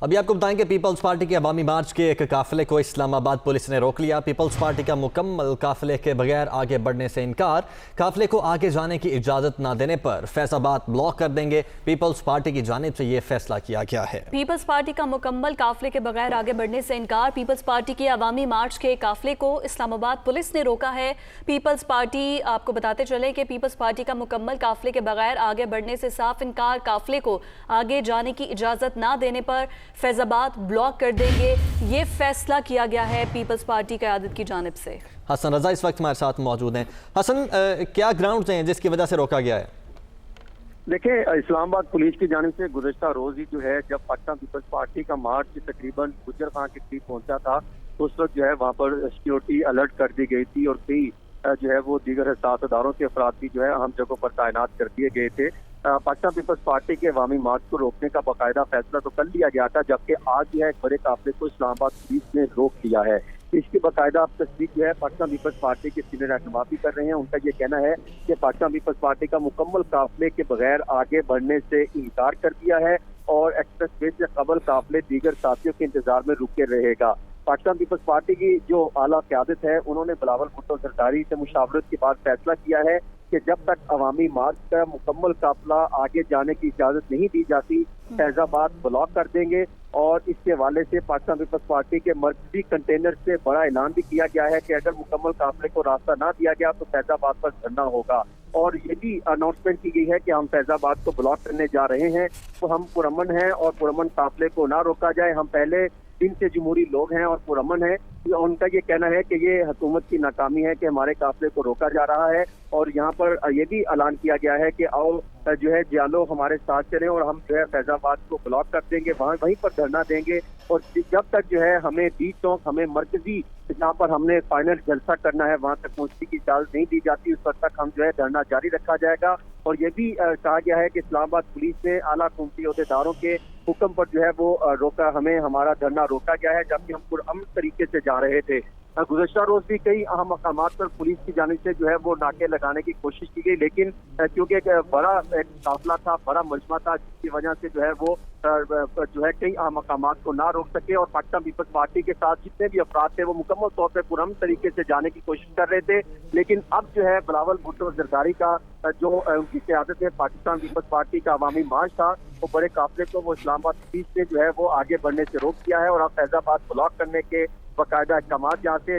ابھی آپ کو بتائیں کہ پیپلز پارٹی کے عوامی مارچ کے ایک قافلے کو اسلام آباد پولیس نے روک لیا۔ پیپلز پارٹی کا مکمل قافلے کے بغیر آگے بڑھنے سے انکار، قافلے کو آگے جانے کی اجازت نہ دینے پر فیض آباد بلاک کر دیں گے۔ پیپلز پارٹی کی جانب سے یہ فیصلہ کیا گیا ہے۔ پیپلز پارٹی کا مکمل قافلے کے بغیر آگے بڑھنے سے انکار، پیپلز پارٹی کے عوامی مارچ کے قافلے کو اسلام آباد پولیس نے روکا ہے۔ پیپلز پارٹی آپ کو بتاتے چلیں کہ پیپلز پارٹی کا مکمل قافلے کے بغیر آگے بڑھنے سے صاف انکار، قافلے کو آگے جانے کی اجازت نہ دینے پر فیض آباد بلاک کر دیں گے۔ یہ فیصلہ کیا گیا ہے پیپلز پارٹی قیادت کی جانب سے۔ حسن رضا اس وقت ہمارے ساتھ موجود ہیں۔ حسن، کیا گراؤنڈز ہیں جس کی وجہ سے روکا گیا ہے؟ دیکھیں، اسلام آباد پولیس کی جانب سے گزشتہ روز ہی جو ہے جب پاکستان پیپلز پارٹی کا مارچ تقریباً گجر خان کے قریب پہنچا تھا، اس وقت جو ہے وہاں پر سیکیورٹی الرٹ کر دی گئی تھی اور کئی جو ہے وہ دیگر حساس اداروں کے افراد بھی جو ہے اہم جگہوں پر تعینات کر دیے گئے تھے۔ پاکستان پیپلز پارٹی کے عوامی مارچ کو روکنے کا باقاعدہ فیصلہ تو کر لیا گیا تھا، جبکہ آج جو ہے ایک بڑے قافلے کو اسلام آباد پولیس نے روک لیا ہے۔ اس کی باقاعدہ تصدیق جو ہے پاکستان پیپلز پارٹی کے سینئر رہنما بھی کر رہے ہیں۔ ان کا یہ کہنا ہے کہ پاکستان پیپلز پارٹی کا مکمل قافلے کے بغیر آگے بڑھنے سے انکار کر دیا ہے اور ایکسپریس وے سے قبل قافلے دیگر ساتھیوں کے انتظار میں رکے رہے گا۔ پاکستان پیپلز پارٹی کی جو اعلیٰ قیادت ہے، انہوں نے بلاول بھٹو زرداری سے مشاورت کے بعد فیصلہ کیا ہے کہ جب تک عوامی مارچ کا مکمل قافلہ آگے جانے کی اجازت نہیں دی جاتی، فیض آباد بلاک کر دیں گے۔ اور اس کے حوالے سے پاکستان پیپلز پارٹی کے مرکزی کنٹینر سے بڑا اعلان بھی کیا گیا ہے کہ اگر مکمل قافلے کو راستہ نہ دیا گیا تو فیض آباد پر دھرنا ہوگا۔ اور یہ بھی اناؤنسمنٹ کی گئی ہے کہ ہم فیض آباد کو بلاک کرنے جا رہے ہیں، تو ہم پرامن ہیں اور پرامن قافلے کو نہ روکا جائے۔ ہم پہلے دن سے جمہوری لوگ ہیں اور پرامن ہیں۔ ان کا یہ کہنا ہے کہ یہ حکومت کی ناکامی ہے کہ ہمارے قافلے کو روکا جا رہا ہے، اور یہاں پر یہ بھی اعلان کیا گیا ہے کہ آؤ جو ہے جالو ہمارے ساتھ چلیں اور ہم جو ہے فیض آباد کو بلاک کر دیں گے، وہیں پر دھرنا دیں گے۔ اور جب تک جو ہے ہمیں بیچ چوک، ہمیں مرکزی جہاں پر ہم نے فائنل جلسہ کرنا ہے وہاں تک پہنچنے کی اجازت نہیں دی جاتی، اس وقت تک ہم جو ہے دھرنا جاری رکھا جائے گا۔ اور یہ بھی کہا گیا ہے کہ اسلام آباد پولیس نے اعلیٰ حکومتی عہدیداروں کے حکم پر جو ہے وہ ہمارا دھرنا روکا گیا ہے، جبکہ ہم پرامن طریقے سے جا رہے تھے۔ گزشتہ روز بھی کئی اہم مقامات پر پولیس کی جانب سے جو ہے وہ ناکے لگانے کی کوشش کی گئی، لیکن کیونکہ ایک بڑا قافلہ تھا، بڑا مجمع تھا، جس کی وجہ سے جو ہے وہ جو ہے کئی اہم مقامات کو نہ روک سکے، اور پاکستان پیپلز پارٹی کے ساتھ جتنے بھی افراد تھے وہ مکمل طور پہ پرامن طریقے سے جانے کی کوشش کر رہے تھے۔ لیکن اب جو ہے بلاول بھٹو زرداری کا جو ان کی قیادت میں پاکستان پیپلز پارٹی کا عوامی مارچ تھا، وہ بڑے قافلے کو وہ اسلام آباد پولیس نے جو ہے وہ آگے بڑھنے سے روک دیا ہے، اور اب فیض آباد بلاک کرنے کے باقاعدہ اقدامات یہاں سے